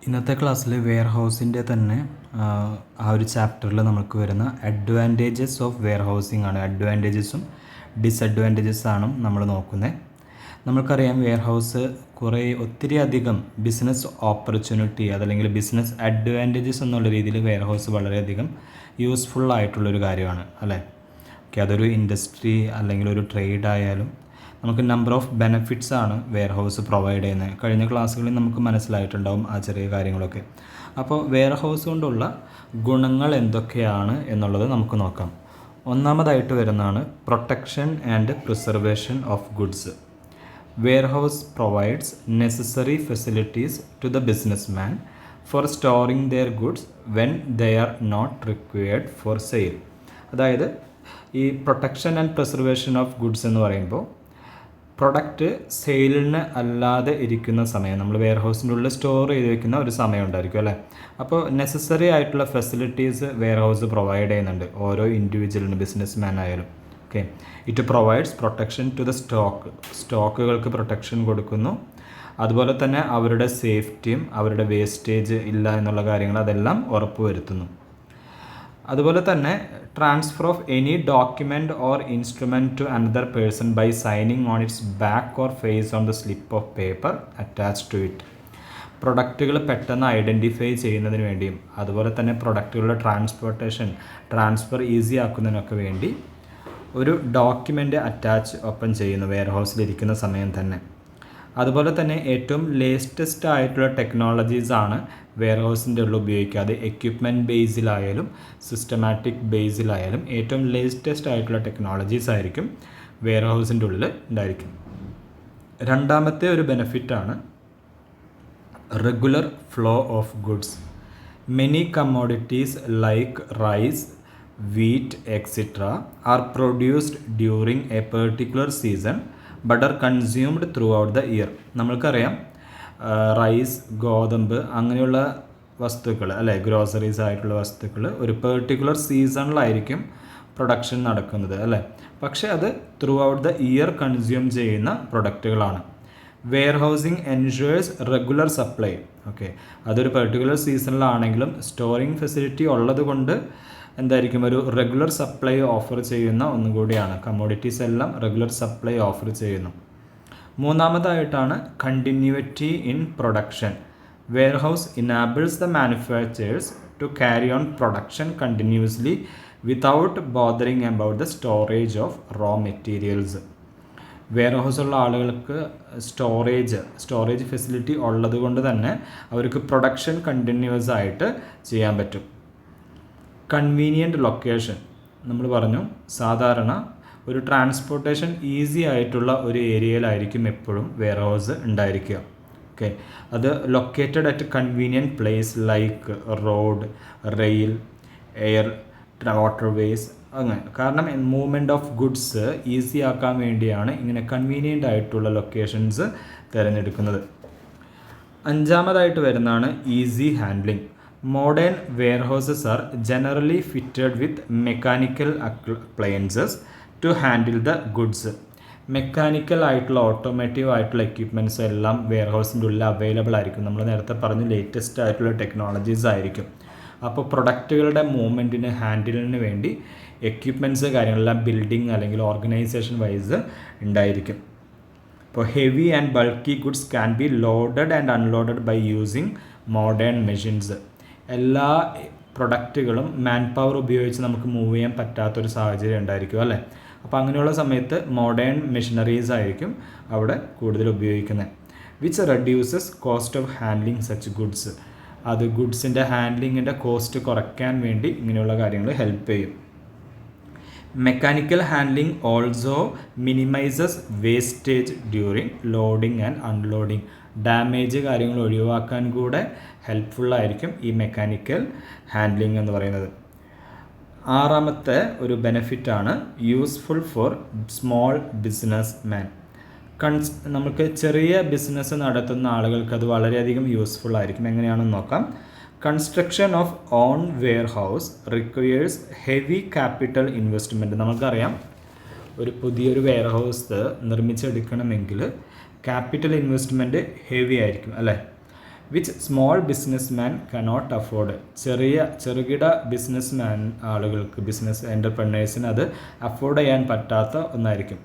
ഇന്നത്തെ ക്ലാസ്സിൽ വെയർ ഹൗസിൻ്റെ തന്നെ ആ ഒരു ചാപ്റ്ററിൽ നമുക്ക് വരുന്ന അഡ്വാൻറ്റേജസ് ഓഫ് വെയർ ഹൗസിംഗ് ആണ്. അഡ്വാൻറ്റേജസും ഡിസഡ്വാൻറ്റേജസാണ് നമ്മൾ നോക്കുന്നത്. നമുക്കറിയാം വെയർ ഹൗസ് ഒത്തിരി അധികം ബിസിനസ് ഓപ്പർച്യൂണിറ്റി അതല്ലെങ്കിൽ ബിസിനസ് അഡ്വാൻറ്റേജസ് എന്നുള്ള രീതിയിൽ വെയർ ഹൗസ് വളരെയധികം യൂസ്ഫുൾ ആയിട്ടുള്ളൊരു കാര്യമാണ് അല്ലേ. ഓക്കെ, അതൊരു ഇൻഡസ്ട്രി അല്ലെങ്കിൽ ഒരു ട്രേഡ് ആയാലും നമുക്ക് നമ്പർ ഓഫ് ബെനഫിറ്റ്സ് ആണ് വെയർ ഹൗസ് പ്രൊവൈഡ് ചെയ്യുന്നത്. കഴിഞ്ഞ ക്ലാസ്സുകളിൽ നമുക്ക് മനസ്സിലായിട്ടുണ്ടാവും ആ ചെറിയ കാര്യങ്ങളൊക്കെ. അപ്പോൾ വെയർ ഹൗസ് കൊണ്ടുള്ള ഗുണങ്ങൾ എന്തൊക്കെയാണ് എന്നുള്ളത് നമുക്ക് നോക്കാം. ഒന്നാമതായിട്ട് വരുന്നതാണ് protection and preservation of goods. Warehouse provides necessary facilities to the businessman for storing their goods when they are not required for sale. അതായത് ഈ protection and preservation of goods എന്ന് പറയുമ്പോൾ പ്രൊഡക്റ്റ് സെയിലിന് അല്ലാതെ ഇരിക്കുന്ന സമയം നമ്മൾ വെയർ ഹൗസിൻ്റെ ഉള്ളിൽ സ്റ്റോർ ചെയ്ത് വെക്കുന്ന ഒരു സമയം ഉണ്ടായിരിക്കും അല്ലേ. അപ്പോൾ നെസസറി ആയിട്ടുള്ള ഫെസിലിറ്റീസ് വെയർ ഹൗസ് പ്രൊവൈഡ് ചെയ്യുന്നുണ്ട് ഓരോ ഇൻഡിവിജ്വലിന്, ബിസിനസ്മാൻ ആയാലും. Okay, it provides protection to the സ്റ്റോക്കുകൾക്ക് പ്രൊട്ടക്ഷൻ കൊടുക്കുന്നു. അതുപോലെ തന്നെ അവരുടെ സേഫ്റ്റിയും അവരുടെ വേസ്റ്റേജ് ഇല്ല എന്നുള്ള കാര്യങ്ങൾ അതെല്ലാം ഉറപ്പുവരുത്തുന്നു. അതുപോലെ തന്നെ transfer of any document or instrument to another person by signing on its back or face on the slip of paper attach to it. പ്രൊഡക്റ്റുകൾ പെട്ടെന്ന് ഐഡൻറ്റിഫൈ ചെയ്യുന്നതിന് വേണ്ടിയും അതുപോലെ തന്നെ പ്രൊഡക്റ്റുകളുടെ ട്രാൻസ്ഫർ ഈസി ആക്കുന്നതിനൊക്കെ വേണ്ടി ഒരു ഡോക്യുമെൻ്റ് ഒപ്പം ചെയ്യുന്നു വെയർ ഹൗസിലിരിക്കുന്ന സമയം തന്നെ. അതുപോലെ തന്നെ ഏറ്റവും ലേറ്റസ്റ്റ് ആയിട്ടുള്ള ടെക്നോളജീസാണ് വെയർ ഹൗസിൻ്റെ ഉള്ളിൽ ഉപയോഗിക്കുക. അത് എക്യുപ്മെൻറ്റ് ബേസിലായാലും സിസ്റ്റമാറ്റിക് ബേസിലായാലും ഏറ്റവും ലേറ്റസ്റ്റ് ആയിട്ടുള്ള ടെക്നോളജീസ് ആയിരിക്കും വെയർ ഹൗസിൻ്റെ ഉള്ളിൽ ഉണ്ടായിരിക്കും. രണ്ടാമത്തെ ഒരു ബെനിഫിറ്റാണ് regular flow of goods. Many commodities like rice, wheat etcetera are produced during a particular season but are consumed throughout the year. നമ്മൾക്കറിയാം റൈസ്, ഗോതമ്പ് അങ്ങനെയുള്ള വസ്തുക്കൾ അല്ലേ, ഗ്രോസറീസ് ആയിട്ടുള്ള വസ്തുക്കൾ ഒരു പെർട്ടിക്കുലർ സീസണിലായിരിക്കും പ്രൊഡക്ഷൻ നടക്കുന്നത് അല്ലേ. പക്ഷേ അത് throughout the year consume ചെയ്യുന്ന പ്രൊഡക്റ്റുകളാണ്. Warehousing ensures regular supply. Okay, അതൊരു പെർട്ടിക്കുലർ സീസണിലാണെങ്കിലും സ്റ്റോറിങ് ഫെസിലിറ്റി ഉള്ളത് കൊണ്ട് എന്തായിരിക്കും, ഒരു റെഗുലർ സപ്ലൈ ഓഫർ ചെയ്യുന്ന ഒന്നുകൂടിയാണ്. കമ്മോഡിറ്റീസ് എല്ലാം റെഗുലർ സപ്ലൈ ഓഫർ ചെയ്യുന്നു. മൂന്നാമതായിട്ടാണ് continuity in production. Warehouse enables the manufacturers to carry on production continuously without bothering about the storage of raw materials. വെയർ ഹൗസുള്ള ആളുകൾക്ക് സ്റ്റോറേജ് ഫെസിലിറ്റി ഉള്ളത് കൊണ്ട് തന്നെ അവർക്ക് പ്രൊഡക്ഷൻ കണ്ടിന്യൂസ് ആയിട്ട് ചെയ്യാൻ പറ്റും. Convenient location. നമ്മൾ പറഞ്ഞു സാധാരണ ഒരു ട്രാൻസ്പോർട്ടേഷൻ ഈസി ആയിട്ടുള്ള ഒരു ഏരിയയിലായിരിക്കും എപ്പോഴും വെയർ ഹൗസ് ഉണ്ടായിരിക്കുക. ഓക്കെ, അത് located at convenient place like road, rail, air, waterways അങ്ങനെ. കാരണം മൂവ്മെൻറ്റ് ഓഫ് ഗുഡ്സ് ഈസി ആക്കാൻ വേണ്ടിയാണ് ഇങ്ങനെ കൺവീനിയൻ്റ് ആയിട്ടുള്ള ലൊക്കേഷൻസ് തിരഞ്ഞെടുക്കുന്നത്. അഞ്ചാമതായിട്ട് വരുന്നതാണ് easy handling. Modern warehouses are generally fitted with mechanical appliances to handle the goods. Mechanical ആയിട്ടുള്ള ഓട്ടോമേറ്റീവ് ആയിട്ടുള്ള എക്യുപ്മെൻറ്റ്സ് എല്ലാം വെയർ ഹൗസിൻ്റെ ഉള്ളിൽ അവൈലബിൾ ആയിരിക്കും. നമ്മൾ നേരത്തെ പറഞ്ഞ ലേറ്റസ്റ്റ് ആയിട്ടുള്ള ടെക്നോളജീസ് ആയിരിക്കും. അപ്പോൾ പ്രൊഡക്റ്റുകളുടെ മൂവ്മെൻറ്റിന് ഹാൻഡിലിന് വേണ്ടി എക്യുപ്മെൻറ്റ്സ് കാര്യങ്ങളെല്ലാം ബിൽഡിംഗ് അല്ലെങ്കിൽ ഓർഗനൈസേഷൻ വൈസ് ഉണ്ടായിരിക്കും. ഇപ്പോൾ heavy and bulky goods can be loaded and unloaded by using modern machines. എല്ലാ പ്രൊഡക്റ്റുകളും മാൻ പവർ ഉപയോഗിച്ച് നമുക്ക് മൂവ് ചെയ്യാൻ പറ്റാത്തൊരു സാഹചര്യം ഉണ്ടായിരിക്കും അല്ലേ. അപ്പോൾ അങ്ങനെയുള്ള സമയത്ത് മോഡേൺ മെഷീനറീസ് ആയിരിക്കും അവിടെ കൂടുതൽ ഉപയോഗിക്കുന്നത്. Which reduces cost of handling such goods. അത് ഗുഡ്സിൻ്റെ ഹാൻഡ്ലിങ്ങിൻ്റെ കോസ്റ്റ് കുറയ്ക്കാൻ വേണ്ടി ഇങ്ങനെയുള്ള കാര്യങ്ങൾ ഹെൽപ്പ് ചെയ്യും. Mechanical handling also minimises wastage during loading and unloading. Damage കാര്യങ്ങൾ ഒഴിവാക്കാൻ കൂടെ ഹെൽപ്ഫുള്ളായിരിക്കും ഈ മെക്കാനിക്കൽ ഹാൻഡ്ലിംഗ് എന്ന് പറയുന്നത്. ആറാമത്തെ ഒരു ബെനിഫിറ്റാണ് useful for small business man. നമുക്ക് ചെറിയ ബിസിനസ് നടത്തുന്ന ആളുകൾക്ക് അത് വളരെയധികം യൂസ്ഫുൾ ആയിരിക്കും. എങ്ങനെയാണെന്ന് നോക്കാം. Construction of own warehouse requires heavy capital investment. നമുക്കറിയാം ഒരു പുതിയൊരു വെയർ ഹൗസ് നിർമ്മിച്ചെടുക്കണമെങ്കിൽ ക്യാപിറ്റൽ ഇൻവെസ്റ്റ്മെൻറ്റ് ഹെവി ആയിരിക്കും അല്ലേ. Which small businessman cannot afford. ചെറുകിട ബിസിനസ്മാൻ ആളുകൾക്ക്, ബിസിനസ് എൻ്റർപ്രനേഴ്സിന് അത് അഫോർഡ് ചെയ്യാൻ പറ്റാത്ത ഒന്നായിരിക്കും.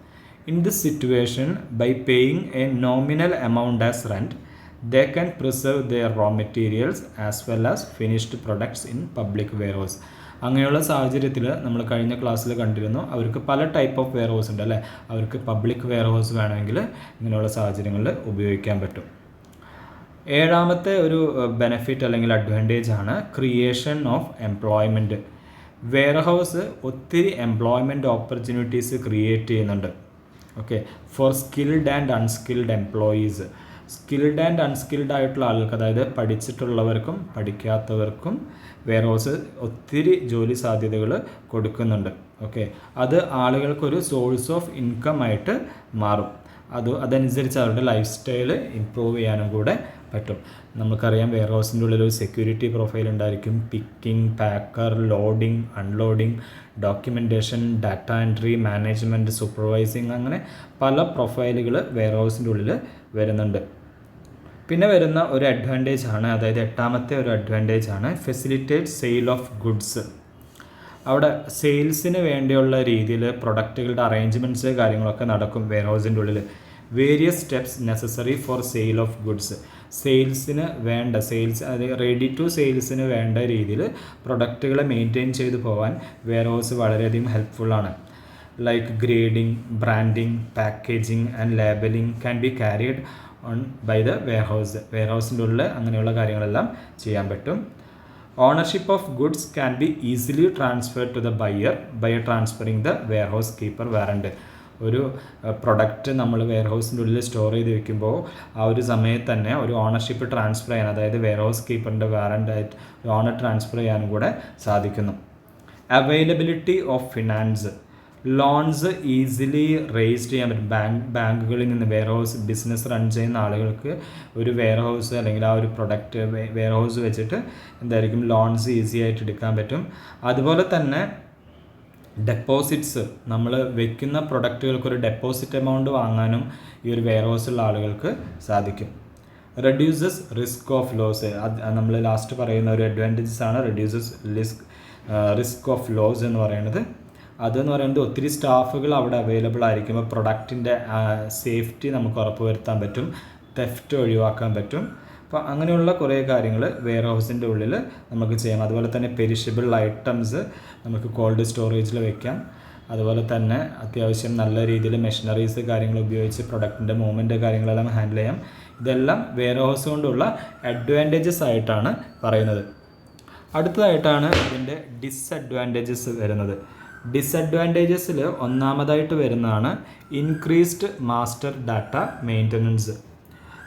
In this situation, by paying a nominal amount as rent, they can preserve their raw materials as well as finished products in public warehouse. അങ്ങനെയുള്ള സാഹചര്യത്തിൽ നമ്മൾ കഴിഞ്ഞ ക്ലാസ്സിൽ കണ്ടിരുന്നു, അവർക്ക് പല ടൈപ്പ് ഓഫ് വെയർ ഹൗസ് ഉണ്ട് അല്ലേ. അവർക്ക് പബ്ലിക് വെയർ ഹൗസ് വേണമെങ്കിൽ ഇങ്ങനെയുള്ള സാഹചര്യങ്ങളിൽ ഉപയോഗിക്കാൻ പറ്റും. ഏഴാമത്തെ ഒരു ബെനിഫിറ്റ് അല്ലെങ്കിൽ അഡ്വാൻറ്റേജ് ആണ് creation of employment. Warehouse ഒത്തിരി എംപ്ലോയ്മെൻറ്റ് ഓപ്പർച്യൂണിറ്റീസ് ക്രിയേറ്റ് ചെയ്യുന്നുണ്ട്. Okay, for skilled and unskilled employees. Skilled and unskilled ആയിട്ടുള്ള ആളുകൾക്ക്, അതായത് പഠിച്ചിട്ടുള്ളവർക്കും പഠിക്കാത്തവർക്കും വെയർ ഹൗസ് ഒത്തിരി ജോലി സാധ്യതകൾ കൊടുക്കുന്നുണ്ട്. ഓക്കെ, അത് ആളുകൾക്കൊരു സോഴ്സ് ഓഫ് ഇൻകം ആയിട്ട് മാറും. അതനുസരിച്ച് അവരുടെ ലൈഫ് സ്റ്റൈൽ ഇമ്പ്രൂവ് ചെയ്യാനും കൂടെ പറ്റും. നമുക്കറിയാം വെയർ ഹൗസിൻ്റെ ഉള്ളിൽ ഒരു സെക്യൂരിറ്റി പ്രൊഫൈൽ ഉണ്ടായിരിക്കും. Picking, packer, loading, unloading, documentation, data entry, management, supervising, അങ്ങനെ പല പ്രൊഫൈലുകൾ വെയർ ഹൗസിൻ്റെ ഉള്ളിൽ വരുന്നുണ്ട്. പിന്നെ വരുന്ന ഒരു അഡ്വാൻറ്റേജ് ആണ്, അതായത് എട്ടാമത്തെ ഒരു അഡ്വാൻറ്റേജ് ആണ് ഫെസിലിറ്റേറ്റ് സെയിൽ ഓഫ് ഗുഡ്സ്. അവിടെ സെയിൽസിന് വേണ്ടിയുള്ള രീതിയിൽ പ്രൊഡക്റ്റുകളുടെ അറേഞ്ച്മെൻറ്റ്സ് കാര്യങ്ങളൊക്കെ നടക്കും വെയർ ഹൗസിൻ്റെ ഉള്ളിൽ. Various steps necessary for sale of goods. സെയിൽസിന് വേണ്ട അത് റെഡി ടു സെയിൽസിന് വേണ്ട രീതിയിൽ പ്രൊഡക്റ്റുകളെ മെയിൻറ്റെയിൻ ചെയ്ത് പോകാൻ വെയർ ഹൗസ് വളരെയധികം ഹെൽപ്ഫുള്ളാണ്. Like grading, branding, packaging and labelling can be carried on by the warehouse. വെയർ ഹൗസിൻ്റെ ഉള്ളിൽ അങ്ങനെയുള്ള കാര്യങ്ങളെല്ലാം ചെയ്യാൻ പറ്റും. Ownership of goods can be easily transferred to the buyer by transferring the warehouse keeper warrant. ഒരു product നമ്മൾ വെയർ ഹൗസിൻ്റെ ഉള്ളിൽ സ്റ്റോർ ചെയ്ത് വെക്കുമ്പോൾ ആ ഒരു സമയത്ത് തന്നെ ഒരു ഓണർഷിപ്പ് ട്രാൻസ്ഫർ ചെയ്യാൻ, അതായത് വെയർ ഹൗസ് കീപ്പറിൻ്റെ വാറണ്ടായിട്ട് ഒരു ഓണർ ട്രാൻസ്ഫർ ചെയ്യാനും കൂടെ സാധിക്കുന്നു. Availability of finance. Loans easily raise ചെയ്യാൻ പറ്റും. ബാങ്കുകളിൽ നിന്ന് വെയർ ഹൗസ് ബിസിനസ് റൺ ചെയ്യുന്ന ആളുകൾക്ക് ഒരു വെയർ ഹൗസ് അല്ലെങ്കിൽ ആ ഒരു പ്രൊഡക്റ്റ് വെയർ ഹൗസ് വെച്ചിട്ട് എന്തായിരിക്കും ലോൺസ് ഈസി ആയിട്ട് എടുക്കാൻ പറ്റും. അതുപോലെ തന്നെ ഡെപ്പോസിറ്റ്സ്, നമ്മൾ വെക്കുന്ന പ്രൊഡക്റ്റുകൾക്കൊരു ഡെപ്പോസിറ്റ് എമൗണ്ട് വാങ്ങാനും ഈ ഒരു വെയർ ഹൗസുള്ള ആളുകൾക്ക് സാധിക്കും. Reduces risk of loss. നമ്മൾ ലാസ്റ്റ് പറയുന്ന ഒരു അഡ്വാൻറ്റേജസ് ആണ് റെഡ്യൂസസ് റിസ്ക് ഓഫ് ലോസ് എന്ന് പറയുന്നത്. അതെന്ന് പറയുന്നത് ഒത്തിരി സ്റ്റാഫുകൾ അവിടെ അവൈലബിൾ ആയിരിക്കുമ്പോൾ പ്രൊഡക്റ്റിൻ്റെ സേഫ്റ്റി നമുക്ക് ഉറപ്പുവരുത്താൻ പറ്റും, തെഫ്റ്റ് ഒഴിവാക്കാൻ പറ്റും. അപ്പോൾ അങ്ങനെയുള്ള കുറേ കാര്യങ്ങൾ വെയർ ഹൗസിൻ്റെ ഉള്ളിൽ നമുക്ക് ചെയ്യാം. അതുപോലെ തന്നെ പെരിഷബിൾ ഐറ്റംസ് നമുക്ക് കോൾഡ് സ്റ്റോറേജിൽ വെക്കാം. അതുപോലെ തന്നെ അത്യാവശ്യം നല്ല രീതിയിൽ മെഷീനറീസ് കാര്യങ്ങൾ ഉപയോഗിച്ച് പ്രൊഡക്റ്റിൻ്റെ മൂവ്മെൻറ്റ് കാര്യങ്ങളെല്ലാം ഹാൻഡിൽ ചെയ്യാം. ഇതെല്ലാം വെയർ ഹൗസ് കൊണ്ടുള്ള അഡ്വാൻറ്റേജസ് ആയിട്ടാണ് പറയുന്നത്. അടുത്തതായിട്ടാണ് ഇതിൻ്റെ ഡിസഡ്വാൻറ്റേജസ് വരുന്നത്. ഡിസഡ്വാൻറ്റേജസിൽ ഒന്നാമതായിട്ട് വരുന്നതാണ് ഇൻക്രീസ്ഡ് മാസ്റ്റർ ഡാറ്റ മെയിൻ്റനൻസ്.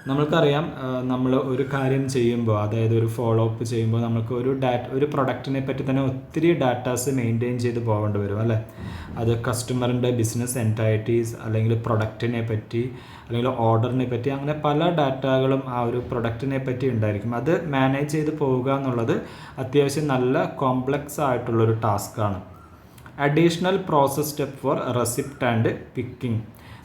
നമ്മൾക്കറിയാം, നമ്മൾ ഒരു കാര്യം ചെയ്യുമ്പോൾ, അതായത് ഒരു ഫോളോ അപ്പ് ചെയ്യുമ്പോൾ നമുക്ക് ഒരു പ്രൊഡക്റ്റിനെ പറ്റി തന്നെ ഒത്തിരി ഡാറ്റാസ് മെയിൻറ്റെയിൻ ചെയ്ത് പോകേണ്ടി വരും അല്ലേ. അത് കസ്റ്റമറിൻ്റെ ബിസിനസ് എൻറ്റൈറ്റീസ്, അല്ലെങ്കിൽ പ്രൊഡക്റ്റിനെ പറ്റി, അല്ലെങ്കിൽ ഓർഡറിനെ പറ്റി, അങ്ങനെ പല ഡാറ്റകളും ആ ഒരു പ്രൊഡക്റ്റിനെ പറ്റി ഉണ്ടായിരിക്കും. അത് മാനേജ് ചെയ്ത് പോവുക എന്നുള്ളത് അത്യാവശ്യം നല്ല കോംപ്ലക്സ് ആയിട്ടുള്ളൊരു ടാസ്ക്കാണ്. Additional process step for receipt and picking.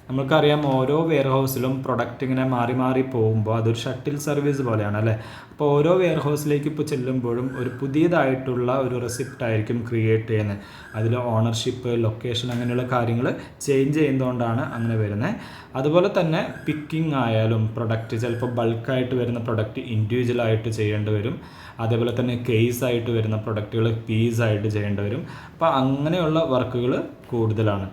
നമുക്കറിയാം, ഓരോ വെയർ ഹൗസിലും പ്രൊഡക്റ്റ് ഇങ്ങനെ മാറി മാറി പോകുമ്പോൾ അതൊരു ഷട്ടിൽ സർവീസ് പോലെയാണ് അല്ലേ. അപ്പോൾ ഓരോ വെയർ ഹൗസിലേക്ക് ഇപ്പോൾ ചെല്ലുമ്പോഴും ഒരു പുതിയതായിട്ടുള്ള ഒരു റെസിപ്റ്റ് ആയിരിക്കും ക്രിയേറ്റ് ചെയ്യുന്നത്. അതിൽ ഓണർഷിപ്പ്, ലൊക്കേഷൻ, അങ്ങനെയുള്ള കാര്യങ്ങൾ ചേഞ്ച് ചെയ്യുന്നതുകൊണ്ടാണ് അങ്ങനെ വരുന്നത്. അതുപോലെ തന്നെ പിക്കിംഗ് ആയാലും പ്രൊഡക്റ്റ് ചിലപ്പോൾ ബൾക്കായിട്ട് വരുന്ന പ്രൊഡക്റ്റ് ഇൻഡിവിജ്വലായിട്ട് ചെയ്യേണ്ടി വരും. അതേപോലെ തന്നെ കേസായിട്ട് വരുന്ന പ്രൊഡക്റ്റുകൾ പീസായിട്ട് ചെയ്യേണ്ടി വരും. അപ്പോൾ അങ്ങനെയുള്ള വർക്കുകൾ കൂടുതലാണ്.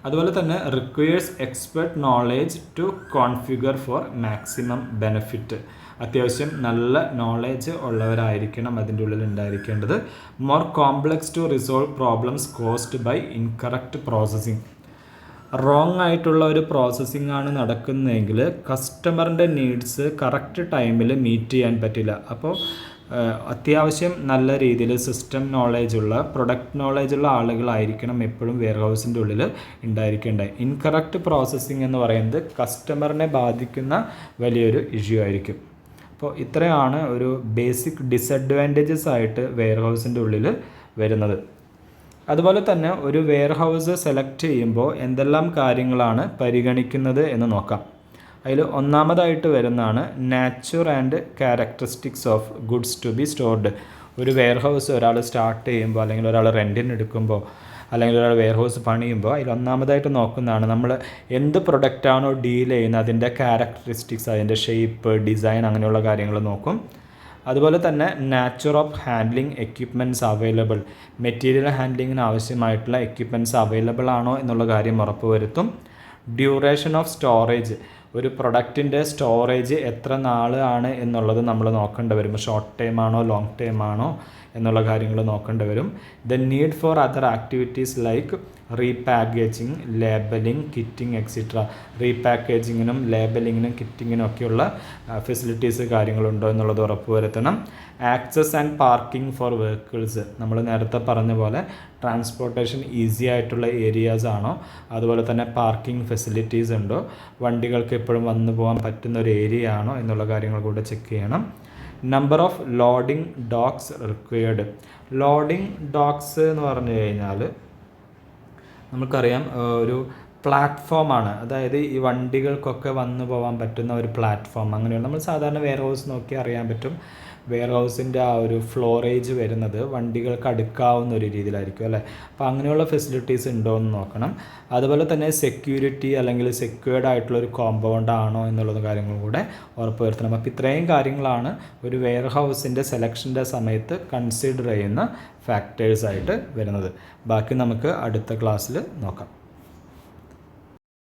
അതുപോലെ തന്നെ requires expert knowledge to configure for maximum benefit. അത്യാവശ്യം നല്ല നോളേജ് ഉള്ളവരായിരിക്കണം അതിൻ്റെ ഉള്ളിൽ ഉണ്ടായിരിക്കേണ്ടത്. More complex to resolve problems caused by incorrect processing. Wrong ആയിട്ടുള്ള ഒരു പ്രോസസ്സിംഗ് ആണ് നടക്കുന്നതെങ്കിൽ കസ്റ്റമറിൻ്റെ നീഡ്സ് കറക്റ്റ് ടൈമിൽ മീറ്റ് ചെയ്യാൻ പറ്റില്ല. അപ്പോൾ അത്യാവശ്യം നല്ല രീതിയിൽ സിസ്റ്റം നോളേജുള്ള, പ്രൊഡക്റ്റ് നോളേജുള്ള ആളുകളായിരിക്കണം എപ്പോഴും വെയർ ഹൗസിൻ്റെ ഉള്ളിൽ ഉണ്ടായിരിക്കേണ്ടത്. ഇൻകറക്റ്റ് പ്രോസസ്സിംഗ് എന്ന് പറയുന്നത് കസ്റ്റമറിനെ ബാധിക്കുന്ന വലിയൊരു ഇഷ്യൂ ആയിരിക്കും. അപ്പോൾ ഇത്രയാണ് ഒരു ബേസിക് ഡിസഡ്വാൻറ്റേജസ് ആയിട്ട് വെയർ ഹൗസിൻ്റെ ഉള്ളിൽ വരുന്നത്. അതുപോലെ തന്നെ ഒരു വെയർ ഹൗസ് സെലക്ട് ചെയ്യുമ്പോൾ എന്തെല്ലാം കാര്യങ്ങളാണ് പരിഗണിക്കുന്നത് എന്ന് നോക്കാം. അതിൽ ഒന്നാമതായിട്ട് വരുന്നതാണ് nature and characteristics of goods to be stored. ഒരു വെയർഹൗസ് ഒരാൾ സ്റ്റാർട്ട് ചെയ്യുമ്പോൾ അല്ലെങ്കിൽ ഒരാൾ റെൻറ്റിന് എടുക്കുമ്പോൾ അല്ലെങ്കിൽ ഒരാൾ വെയർഹൗസ് പണിയുമ്പോൾ അതിൽ ഒന്നാമതായിട്ട് നോക്കുന്നതാണ് നമ്മൾ എന്ത് പ്രൊഡക്റ്റാണോ ഡീൽ ചെയ്യുന്നത് അതിൻ്റെ ക്യാരക്ടറിസ്റ്റിക്സ്, അതിൻ്റെ ഷേപ്പ്, ഡിസൈൻ, അങ്ങനെയുള്ള കാര്യങ്ങൾ നോക്കും. അതുപോലെ തന്നെ nature of handling equipments available, material ഹാൻഡ്ലിങ്ങിന് ആവശ്യമായിട്ടുള്ള എക്യുപ്മെൻറ്റ്സ് അവൈലബിൾ ആണോ എന്നുള്ള കാര്യം ഉറപ്പുവരുത്തും. ഡ്യൂറേഷൻ ഓഫ് സ്റ്റോറേജ്, ഒരു പ്രൊഡക്റ്റിൻ്റെ സ്റ്റോറേജ് എത്ര നാളാണ് എന്നുള്ളത് നമ്മൾ നോക്കേണ്ടി വരും. ഷോർട്ട് ടൈം ആണോ ലോങ് ടൈം ആണോ എന്നുള്ള കാര്യങ്ങൾ നോക്കേണ്ടി വരും. The need for other activities like repackaging, labelling, kitting etcetera. റീപാക്കേജിങ്ങിനും ലേബലിങ്ങിനും കിറ്റിങ്ങിനും ഒക്കെയുള്ള ഫെസിലിറ്റീസ് കാര്യങ്ങളുണ്ടോ എന്നുള്ളത് ഉറപ്പുവരുത്തണം. Access and parking for vehicles, നമ്മൾ നേരത്തെ പറഞ്ഞ പോലെ ട്രാൻസ്പോർട്ടേഷൻ ഈസി ആയിട്ടുള്ള ഏരിയാസ് ആണോ, അതുപോലെ തന്നെ പാർക്കിംഗ് ഫെസിലിറ്റീസ് ഉണ്ടോ, വണ്ടികൾക്ക് എപ്പോഴും വന്നു പോകാൻ പറ്റുന്ന ഒരു ഏരിയ ആണോ എന്നുള്ള കാര്യങ്ങൾ കൂടെ ചെക്ക് ചെയ്യണം. Number of loading docks required. Loading docks എന്ന് പറഞ്ഞു കഴിഞ്ഞാൽ നമുക്കറിയാം ഒരു പ്ലാറ്റ്ഫോമാണ്, അതായത് ഈ വണ്ടികൾക്കൊക്കെ വന്നു പോകാൻ പറ്റുന്ന ഒരു പ്ലാറ്റ്ഫോം. അങ്ങനെയുള്ള നമ്മൾ സാധാരണ വെയർഹൗസ് നോക്കി അറിയാൻ പറ്റും. വെയർഹൗസിൻ്റെ ആ ഒരു ഫ്ലോറേജ് വരുന്നത് വണ്ടികൾക്ക് അടുക്കാവുന്ന ഒരു രീതിയിലായിരിക്കും അല്ലേ. അപ്പോൾ അങ്ങനെയുള്ള ഫെസിലിറ്റീസ് ഉണ്ടോ എന്ന് നോക്കണം. അതുപോലെ തന്നെ സെക്യൂരിറ്റി അല്ലെങ്കിൽ സെക്യൂർഡ് ആയിട്ടുള്ള ഒരു കോമ്പൗണ്ട് ആണോ എന്നുള്ള കാര്യങ്ങളും കൂടെ ഉറപ്പുവരുത്തണം. അപ്പോൾ ഇത്രയും കാര്യങ്ങളാണ് ഒരു വെയർഹൗസിൻ്റെ സെലക്ഷൻ്റെ സമയത്ത് കൺസിഡർ ചെയ്യുന്ന ഫാക്ടേഴ്സായിട്ട് വരുന്നത്. ബാക്കി നമുക്ക് അടുത്ത ക്ലാസ്സിൽ നോക്കാം.